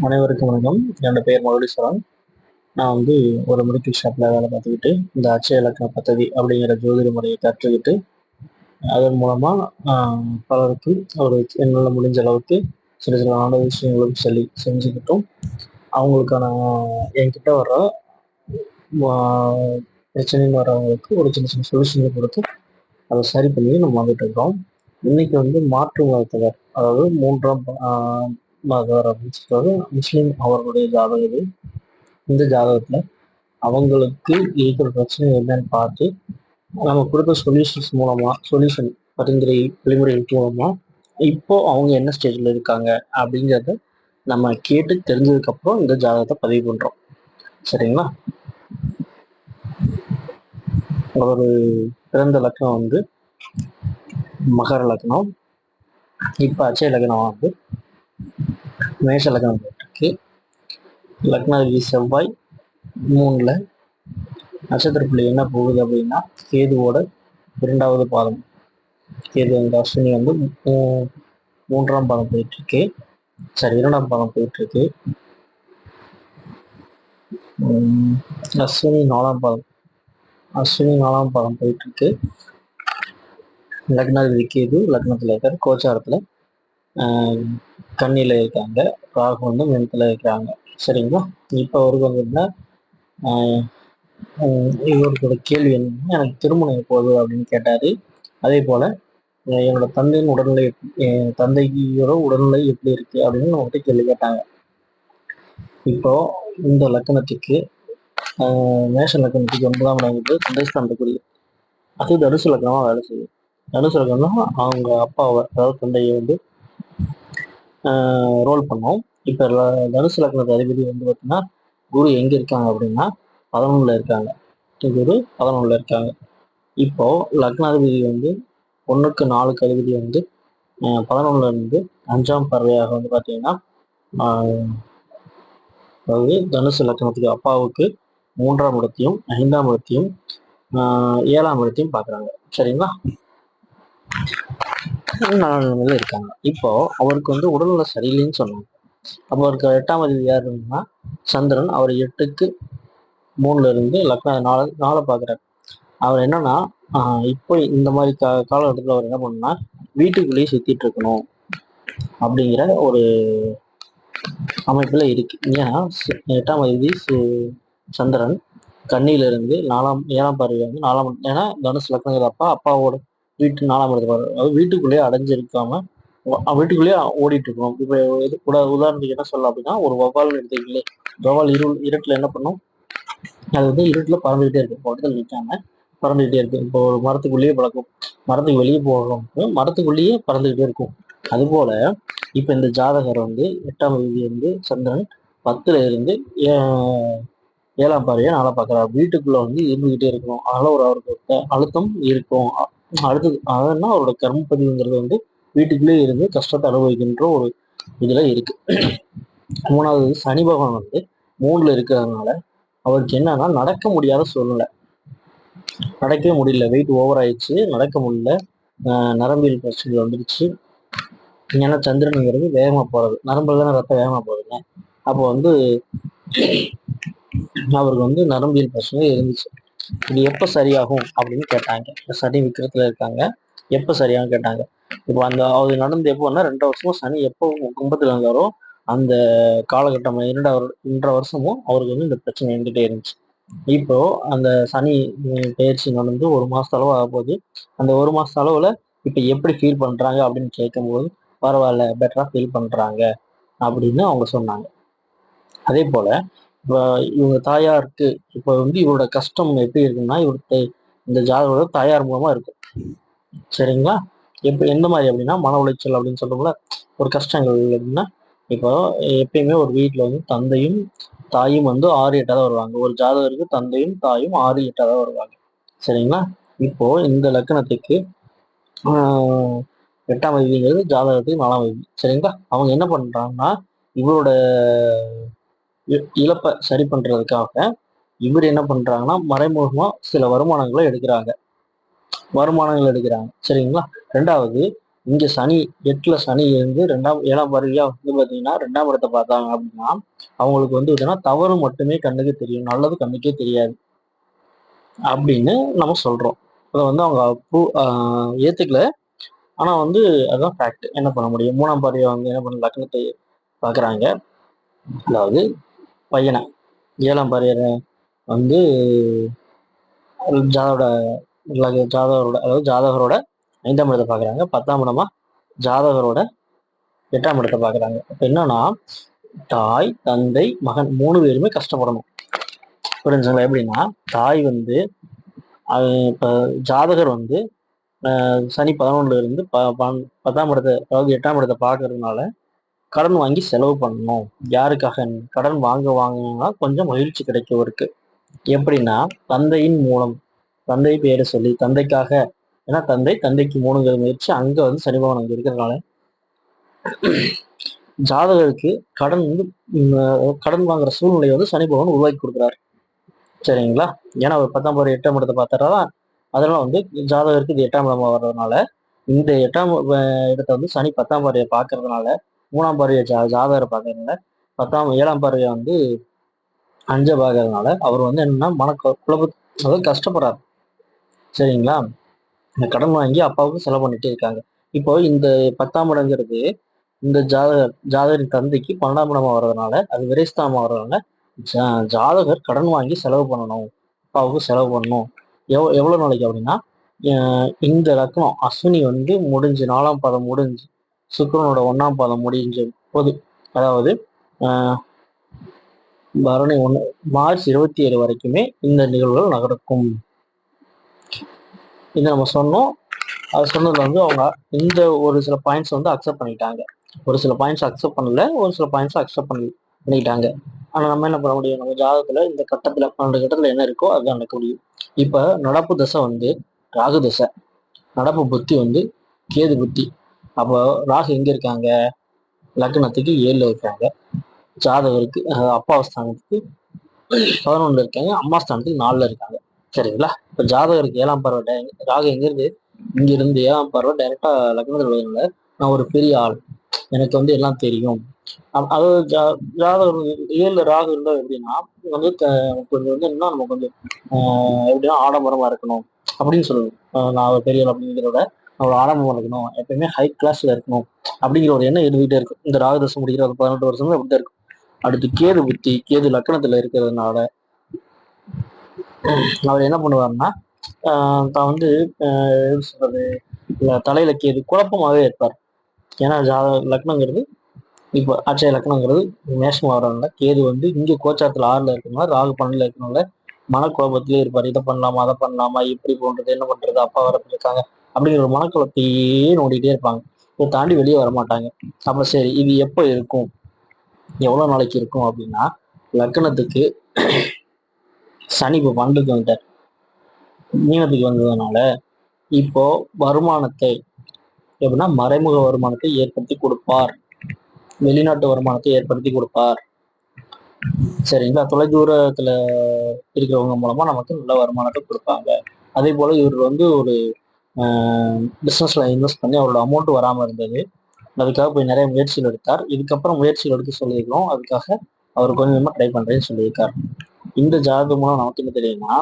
அனைவருக்கும் வணக்கம். என்னோட பெயர் மருளீஸ்வரன். நான் ஒரு மெடிக்கல் ஷாப்பில் வேலை பார்த்துக்கிட்டு இந்த அட்சய இலக்கண பദ്ധதி அப்படிங்கிற ஜோதிட முறையை கற்றுக்கிட்டு அதன் மூலமாக பலருக்கு ஒரு என்னால் முடிஞ்ச அளவுக்கு சில சில நல்ல விஷயங்களும் செஞ்சுக்கிட்டும் அவங்களுக்கான என்கிட்ட வர்ற பிரச்சனைன்னு வர்றவங்களுக்கு ஒரு சின்ன சின்ன சொல்யூஷனை கொடுத்து அதை சரி பண்ணி நம்ம வந்துட்டு இருக்கோம். இன்னைக்கு மாற்று மதத்தவர், அதாவது மூன்றாம் மதவர் அப்படின்னு சொல்றது முஸ்லீம் அவர்களுடைய ஜாதகம் இது. இந்த ஜாதகத்துல அவங்களுக்கு இருக்கிற பிரச்சனை என்னன்னு பார்த்து நம்ம கொடுத்த சொல்யூஷன் பரிந்துரை வழிமுறைகள் மூலமா இப்போ அவங்க என்ன ஸ்டேஜ்ல இருக்காங்க அப்படிங்கிறத நம்ம கேட்டு தெரிஞ்சதுக்கு அப்புறம் இந்த ஜாதகத்தை பதிவு பண்றோம். சரிங்களா? ஒரு பிறந்த லக்னம் மகர லக்னம். இப்ப அச்சய லக்னம் மேஷ லக்னம் போட்டிருக்கு. லக்னாதிபதி செவ்வாய் 3ல. நட்சத்திர புள்ளி என்ன போகுது அப்படின்னா கேதுவோட 2வது பாதம். கேது அஸ்வினி 3ஆம் பாதம் போயிட்டு இருக்கு. 2ஆம் பாதம் போயிட்டு இருக்கு. அஸ்வினி 4ஆம் பாதம் போயிட்டு இருக்கு. லக்னாதிபதி கேது லக்னத்துல இருக்காரு, கோச்சாரத்துல கண்ணில இருக்காங்க. ராகு மெனத்துல இருக்கிறாங்க. சரிங்களா? இப்ப அவருக்கு இவரோட கேள்வி என்னன்னா, எனக்கு திருமணம் எப்போது அப்படின்னு கேட்டாரு. அதே போல என்னோட தந்தையின் உடல்நிலை, என் தந்தையோட உடல்நிலை எப்படி இருக்கு அப்படின்னு நம்மகிட்ட கேள்வி கேட்டாங்க. இப்போ இந்த லக்கணத்துக்கு மேஷ லக்கணத்துக்கு 9ஆம் இடம் தந்தைஸ்தானத்துக்குரிய, அது தனுசு லக்கணமா வேலை செய்யும். தனுசு லக்கணம்னா அவங்க அப்பாவை, அதாவது தந்தையை ரோல் பண்ணோம். இப்ப தனுசு லக்னத்து அதிபதி பார்த்தீங்கன்னா குரு எங்க இருக்காங்க அப்படின்னா 11ல இருக்காங்க. குரு 11ல இருக்காங்க. இப்போ லக்னாதிபதி 1க்கு 4க்கு அதிபதி 11ல இருந்து 5ஆம் பார்வையாக பார்த்தீங்கன்னா அதாவது தனுசு லக்னத்துக்கு அப்பாவுக்கு 3ஆம் இடத்தையும் 5ஆம் இடத்தையும் 7ஆம் இடத்தையும் பாக்குறாங்க. சரிங்களா? நல்ல இருக்காங்க. இப்போ அவருக்கு உடல்நல சரியில்லைன்னு சொன்னாங்க. அப்போ அவருக்கு 8ஆம் அதிபதி யாருன்னா சந்திரன். அவர் 8க்கு 3ல இருந்து லக்ன 4 பாக்குறாரு. அவர் என்னன்னா இப்போ இந்த மாதிரி காலகட்டத்தில் அவர் என்ன பண்ணா வீட்டுக்குள்ளேயே சுத்திட்டு இருக்கணும் அப்படிங்கிற ஒரு அமைப்புல இருக்கு. ஏன்னா 8ஆம் அதிபதி சந்திரன் கண்ணில இருந்து 7ஆம் பார்வை 4ஆம், ஏன்னா தனுசு லக்னங்கிற அப்பாவோட வீட்டு 4ஆம் இடத்துல, அதாவது வீட்டுக்குள்ளேயே அடைஞ்சிருக்காம வீட்டுக்குள்ளேயே ஓடிட்டு இருக்கணும். இப்ப இது கூட உதாரணத்துக்கு என்ன சொல்லலாம் அப்படின்னா, ஒரு வவ்வால் எடுத்துக்கிங்களே, வவ்வால் இருட்டுல என்ன பண்ணும், அது இருட்டுல பறந்துகிட்டே இருக்கு, பக்கத்துல நிற்காம பறந்துகிட்டே இருக்கு. இப்போ ஒரு மரத்துக்குள்ளேயே பழக்கும், மரத்துக்கு வெளியே போகிறோம், மரத்துக்குள்ளேயே பறந்துகிட்டே இருக்கும். அது போல இப்ப இந்த ஜாதகர் 8ஆம் தேதி சந்திரன் 10ல இருந்து 7ஆம் பார்வையை நல்லா பார்க்குறாரு. வீட்டுக்குள்ள இருந்துகிட்டே இருக்கணும். அதனால அவருக்கு அழுத்தம் இருக்கும். அடுத்தது அதனா அவரோட கர்மப்பதிவுங்கிறது வீட்டுக்குள்ளே இருந்து கஷ்டத்தை அனுபவிக்கின்ற ஒரு இதுல இருக்கு. 3வது சனி பகவான் 3ல இருக்கிறதுனால அவருக்கு என்னன்னா நடக்க முடியாத சூழ்நிலை, நடக்கவே முடியல, வெயிட் ஓவர் ஆயிடுச்சு, நடக்க முடியல, நரம்பியல் பிரச்சனைகள் வந்துருச்சு. ஏன்னா சந்திரனுங்கிறது வேகமா போறது, நரம்புல தானே ரத்தம் வேகமா போகுதுங்க. அப்போ அவருக்கு நரம்பியல் பிரச்சனை இருந்துச்சு. இது எப்ப சரியாகும் அப்படின்னு கேட்டாங்க. சனி விக்கிரத்துல இருக்காங்க, எப்ப சரியாகும் கேட்டாங்க. இப்போ அது நடந்து எப்போ 2 வருஷமும் சனி எப்போ கும்பத்துல இருந்தாரோ அந்த காலகட்டம் 2 வருஷமும் அவருக்கு இந்த பிரச்சனை இருந்துட்டே இருந்துச்சு. இப்போ அந்த சனி பயிற்சி நடந்து 1 மாச அளவு ஆக போகுது. அந்த 1 மாச அளவுல இப்ப எப்படி ஃபீல் பண்றாங்க அப்படின்னு கேட்கும்போது பரவாயில்ல, பெட்டரா ஃபீல் பண்றாங்க அப்படின்னு அவங்க சொன்னாங்க. அதே போல இப்போ இவங்க தாயாருக்கு இப்போ இவரோட கஷ்டம் எப்படி இருக்குன்னா, இவருக்கு இந்த ஜாதகோட தாயார் மூலமா இருக்கும். சரிங்களா? இப்போ எந்த மாதிரி அப்படின்னா, மன உளைச்சல் அப்படின்னு சொல்றோம்ல, ஒரு கஷ்டங்கள் அப்படின்னா, இப்போ எப்பயுமே ஒரு வீட்டுல தந்தையும் தாயும் 6 8 வருவாங்க. ஒரு ஜாதகருக்கு தந்தையும் தாயும் 6 8 வருவாங்க. சரிங்களா? இப்போ இந்த லக்கணத்துக்கு 8ஆம் தேதிங்கிறது ஜாதகத்துக்கு 4ஆம் தேதி. சரிங்களா? அவங்க என்ன பண்றாங்கன்னா, இவரோட இழப்பை சரி பண்றதுக்காக இவர் என்ன பண்றாங்கன்னா மறைமுகமா சில வருமானங்களை எடுக்கிறாங்க. சரிங்களா? 2வது இங்க சனி 8ல சனி இருந்து 7ஆம் பார்வையா வந்து பாத்தீங்கன்னா 2ஆம் இடத்தை பார்த்தாங்க அப்படின்னா அவங்களுக்கு வந்து தவறு மட்டுமே கண்ணுக்கு தெரியும், நல்லது கண்ணுக்கே தெரியாது அப்படின்னு நம்ம சொல்றோம். அதை வந்து அவங்க ஏத்துக்கல. ஆனா வந்து அதுதான் ஃபேக்ட். என்ன பண்ண முடியும்? 3ஆம் பார்வையை வந்து என்ன பண்ண லக்னத்தை பாக்குறாங்க, அதாவது பையனை. 7ஆம் பார்வையை வந்து ஜாதகரோட அதாவது ஜாதகரோட 5ஆம் இடத்தை பாக்குறாங்க. 10ஆம் இடமா ஜாதகரோட 8ஆம் இடத்தை பாக்குறாங்க. அப்ப என்னன்னா தாய், தந்தை, மகன் 3 பேருமே கஷ்டப்படணும். புரிஞ்சுங்களா? எப்படின்னா தாய் வந்து இப்ப ஜாதகர் வந்து சனி 11ல இருந்து 10ஆம் இடத்தை அதாவது 8ஆம் இடத்தை பாக்குறதுனால கடன் வாங்கி செலவு பண்ணணும். யாருக்காக? கடன் வாங்கினா கொஞ்சம் மகிழ்ச்சி கிடைக்கும் இருக்கு. எப்படின்னா தந்தையின் மூலம், தந்தை பேரை சொல்லி தந்தைக்காக. ஏன்னா தந்தைக்கு 3 முயற்சி அங்க வந்து சனி பகவான் அங்க இருக்கிறதுனால ஜாதகருக்கு கடன் வந்து கடன் வாங்குற சூழ்நிலையை வந்து சனி பகவான் உருவாக்கி கொடுக்குறாரு. சரிங்களா? ஏன்னா அவர் 10ஆம் பார்வை 8ஆம் இடத்தை பார்த்தாரா, அதனால வந்து ஜாதகருக்கு இது 8ஆம் இடமா வர்றதுனால இந்த 8ஆம் இடத்தை வந்து சனி 10ஆம் பார்வையை பார்க்கறதுனால 3ஆம் பார்வையை ஜாதகரை பார்க்கறதுனால 7ஆம் பார்வையை வந்து அஞ்ச பார்க்கறதுனால அவர் வந்து என்னன்னா அதாவது கஷ்டப்படுறாரு. சரிங்களா? இந்த கடன் வாங்கி அப்பாவுக்கு செலவு பண்ணிட்டே இருக்காங்க. இப்போ இந்த 10ஆம் இடங்கிறது இந்த ஜாதகரின் தந்தைக்கு 12ஆம் இடமா வர்றதுனால, அது விரைஸ்தானமா வர்றதுனால ஜாதகர் கடன் வாங்கி செலவு பண்ணணும், அப்பாவுக்கு செலவு பண்ணணும். எவ்வளவு நாளைக்கு அப்படின்னா இந்த லக்னம் அஸ்வினி வந்து முடிஞ்சு 4ஆம் பாதம் முடிஞ்சு சுக்கிரனோட 1ஆம் பாதம் முடிஞ்ச போது, அதாவது பரணி 1 மார்ச் 27 வரைக்குமே இந்த நிகழ்வுகள் நடக்கும். இதை நம்ம சொன்னோம். அது சொன்னதுல வந்து அவங்க இந்த ஒரு சில பாயிண்ட்ஸ் வந்து அக்செப்ட் பண்ணிட்டாங்க, ஒரு சில பாயிண்ட்ஸ் அக்செப்ட் பண்ணல, ஒரு சில பாயிண்ட்ஸ் அக்செப்ட் பண்ணிட்டாங்க. ஆனா நம்ம என்ன பண்ண முடியும்? நம்ம ஜாதகத்துல இந்த கட்டத்துல 12 கட்டத்துல என்ன இருக்கோ அதுதான் நடக்க முடியும். இப்ப நடப்பு தசை வந்து ராகு தசை, நடப்பு புத்தி வந்து கேது புத்தி. அப்போ ராகு எங்க இருக்காங்க? லக்னத்துக்கு 7ல இருக்காங்க, ஜாதகருக்கு அப்பா ஸ்தானத்துக்கு 11ல இருக்காங்க, அம்மா ஸ்தானத்துக்கு 4ல இருக்காங்க. சரிங்களா? இப்ப ஜாதகருக்கு 7ஆம் பார்வை ராகு எங்க இருந்து இங்க இருந்து 7ஆம் பார்வை டைரக்டா லக்னத்தில் விழுதுனால நான் ஒரு பெரிய ஆள், எனக்கு வந்து எல்லாம் தெரியும். அதாவது ஜாதகர் 7ல ராகு இருந்தா எப்படின்னா வந்து கொஞ்சம் வந்து என்ன நம்ம கொஞ்சம் எப்படின்னா ஆடம்பரமா இருக்கணும் அப்படின்னு சொல்லணும். நான் ஒரு பெரிய ஆள் அப்படிங்கிறத ஒரு ஆடம்பரம் இருக்கணும், எப்பயுமே ஹை கிளாஸ்ல இருக்கணும் அப்படிங்கிற ஒரு எண்ணம் இருந்துகிட்டே இருக்கும். இந்த ராகுதசம் முடிக்கிற ஒரு 18 வருஷம் அப்படிதான் இருக்கும். அடுத்து கேது புத்தி, கேது லக்கணத்துல இருக்கிறதுனால அவர் என்ன பண்ணுவாருன்னா தான் வந்து எப்படி சொல்றது, தலையில கேது குழப்பமாவே இருப்பார். ஏன்னா லக்னங்கிறது இப்போ அட்சய லக்னங்கிறது மேஷம் வர்றதுனால கேது வந்து இங்க கோச்சாரத்துல 6ல இருக்கனால ராகு 12ல இருக்கனால மனக்குழப்பத்திலே இருப்பார். இதை பண்ணலாமா, அதை பண்ணலாமா, இப்படி போன்றது, என்ன பண்றது, அப்பா வரப்பட்டு இருக்காங்க அப்படிங்கிற ஒரு மனக்குழப்பத்தையே நோண்டிகிட்டே இருப்பாங்க. இதை தாண்டி வெளியே வர மாட்டாங்க. அப்ப சரி இது எப்போ இருக்கும், எவ்வளவு நாளைக்கு இருக்கும் அப்படின்னா லக்னத்துக்கு சனி இப்போ 12க்கு வந்துட்டார், மீனத்துக்கு வந்ததுனால இப்போ வருமானத்தை எப்படின்னா மறைமுக வருமானத்தை ஏற்படுத்தி கொடுப்பார், வெளிநாட்டு வருமானத்தை ஏற்படுத்தி கொடுப்பார். சரிங்களா? தொலைதூரத்துல இருக்கிறவங்க மூலமா நமக்கு நல்ல வருமானத்தை கொடுப்பாங்க. அதே போல இவர் வந்து ஒரு பிசினஸ்ல இன்வெஸ்ட் பண்ணி அவரோட அமௌண்ட் வராம இருந்தது, அதுக்காக போய் நிறைய முயற்சிகள் எடுத்தார். இதுக்கப்புறம் முயற்சிகள் எடுக்க சொல்லியிருக்கோம், அதுக்காக அவர் கொஞ்சமா ட்ரை பண்றேன்னு சொல்லியிருக்காரு. இந்த ஜாதகம் மூலம் நமக்கு என்ன தெரியும்னா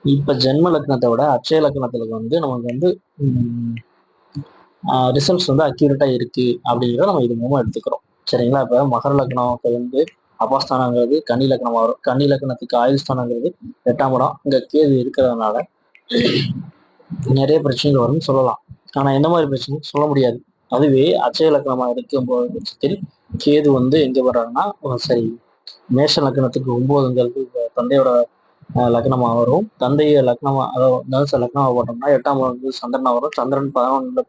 இப்ப ஜென்ம லக்னத்தை விட அட்சய லக்னத்துல வந்து நமக்கு வந்து ரிசல்ட்ஸ் வந்து அக்யூரேட்டா இருக்கு அப்படிங்கிறத நம்ம இது மூலமா எடுத்துக்கிறோம். சரிங்களா? இப்ப மகர லக்னத்தை வந்து அபாஸ்தானங்கிறது கன்னி லக்னம் வரும், கன்னி லக்னத்துக்கு ஆயுள் ஸ்தானங்கிறது 8ஆம் இடம், இங்க கேது இருக்கிறதுனால நிறைய பிரச்சனைகள் வரும்னு சொல்லலாம். ஆனா என்ன மாதிரி பிரச்சனை சொல்ல முடியாது. அதுவே அட்சய லக்னமா இருக்கும் பட்சத்தில் கேது வந்து எங்க வர்றாருன்னா சரி மேஷ லக்னத்துக்கு 9ங்கிறது தந்தையோட லக்னமா வரும். தந்தைய லக்னமா அதாவது தனுச லக்னமா போட்டோம்னா 8ஆம் வந்து சந்திரனா வரும். சந்திரன்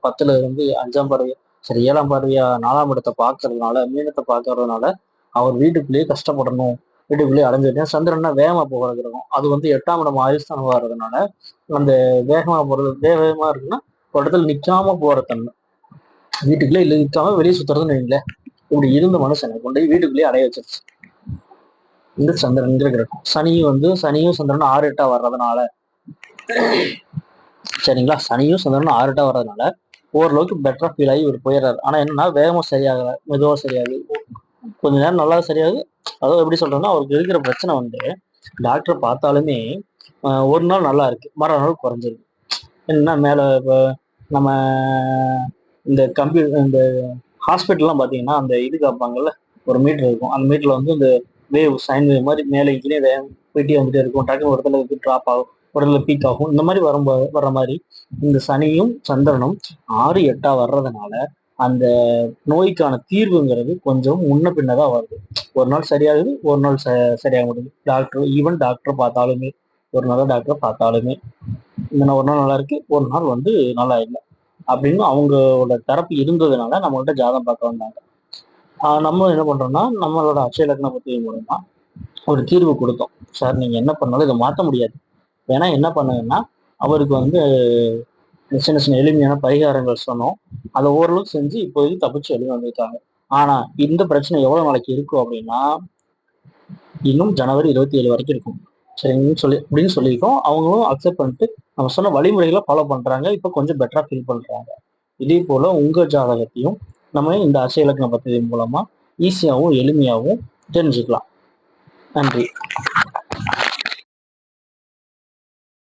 10ல இருந்து 5ஆம் பார்வையா சரி 7ஆம் பார்வையா 4ஆம் இடத்தை பார்க்கறதுனால மீனத்தை பார்க்கறதுனால அவர் வீட்டுக்குள்ளேயே கஷ்டப்படணும், வீட்டுக்குள்ளேயே அடைஞ்சிட்டு சந்திரன்னா வேகமா போகிற கிரகம், அது வந்து 8ஆம் இடம் ஆயுஸ்தானம் வர்றதுனால அந்த வேகமா போறது வேகமா இருக்குன்னா ஒரு இடத்துல நிக்காம போற தன்மை, வீட்டுக்குள்ளே இல்லை நிற்காம வெளியே சுத்துறதுன்னு வைங்களேன். இப்படி இருந்த மனுஷனை கொண்டு வீட்டுக்குள்ளேயே அடைய வச்சிருச்சு இந்த சந்திரன் கிரகம். சனியும் சந்திரனும் 6 8 வர்றதுனால சரிங்களா, சனியும் சந்திரனும் 6 8 வர்றதுனால ஓரளவுக்கு பெட்டரா ஃபீல் ஆகி இவர் போயிடுறாரு. ஆனா என்னன்னா வேகமா சரியாகல, மெதுவா சரியாகுது. கொஞ்ச நேரம் நல்லா சரியாகுது. அதாவது எப்படி சொல்றேன்னா, அவருக்கு இருக்கிற பிரச்சனை வந்து டாக்டர் பார்த்தாலுமே ஒரு நாள் நல்லா இருக்கு, மறுநாள் குறைஞ்சிருக்கு. என்னன்னா மேல இப்போ நம்ம இந்த இந்த ஹாஸ்பிட்டல்லாம் பார்த்தீங்கன்னா அந்த இது காப்பாங்கல்ல, ஒரு மீட்டர் இருக்கும். அந்த மீட்டர்ல வந்து இந்த வேவ் சைன் வேவ் மாதிரி மேலே கீழே போயிட்டே வந்துட்டே இருக்கும். டக்குனு ஒரு இடத்துல ட்ராப் ஆகும், ஒரு இடத்துல பீக் ஆகும். இந்த மாதிரி வரும்போது வர்ற மாதிரி இந்த சனியும் சந்திரனும் 6 8 வர்றதுனால அந்த நோய்க்கான தீர்வுங்கிறது கொஞ்சம் முன்ன பின்னதான் வருது. ஒரு நாள் சரியாகுது, ஒரு நாள் சரியாக முடியுது. டாக்டர் பார்த்தாலுமே, ஒரு நல்ல டாக்டர் பார்த்தாலுமே இந்த ஒரு நாள் நல்லா இருக்கு, ஒரு நாள் வந்து நல்லா இல்லை அப்படின்னு அவங்களோட தெரப்பி இருந்ததுனால நம்மள்ட்ட ஜாதகம் பார்க்க வந்தாங்க. நம்ம என்ன பண்றோம்னா நம்மளோட அட்சய லக்ன பத்தி மூலமா ஒரு தீர்வு கொடுத்தோம். சார் நீங்க என்ன பண்ணாலும் இதை மாற்ற முடியாது. ஏன்னா என்ன பண்ணுங்கன்னா அவருக்கு வந்து சின்ன சின்ன எளிமையான பரிகாரங்கள் சொன்னோம். அதை ஓரளவுக்கு செஞ்சு இப்போதைக்கு தப்பிச்சு வெளியே வந்திருக்காங்க. ஆனா இந்த பிரச்சனை எவ்வளவு நாளைக்கு இருக்கும் அப்படின்னா இன்னும் ஜனவரி 27 வரைக்கும் இருக்கும். சரிங்கன்னு அப்படின்னு சொல்லியிருக்கோம். அவங்களும் அக்செப்ட் பண்ணிட்டு நம்ம சொன்ன வழிமுறைகளை ஃபாலோ பண்றாங்க. இப்போ கொஞ்சம் பெட்டரா ஃபீல் பண்றாங்க. இதே போல உங்க ஜாதகத்தையும் நம்ம இந்த அட்சய லக்ன பத்திரிகை மூலமா ஈஸியாகவும் எளிமையாகவும் தெரிஞ்சுக்கலாம். நன்றி.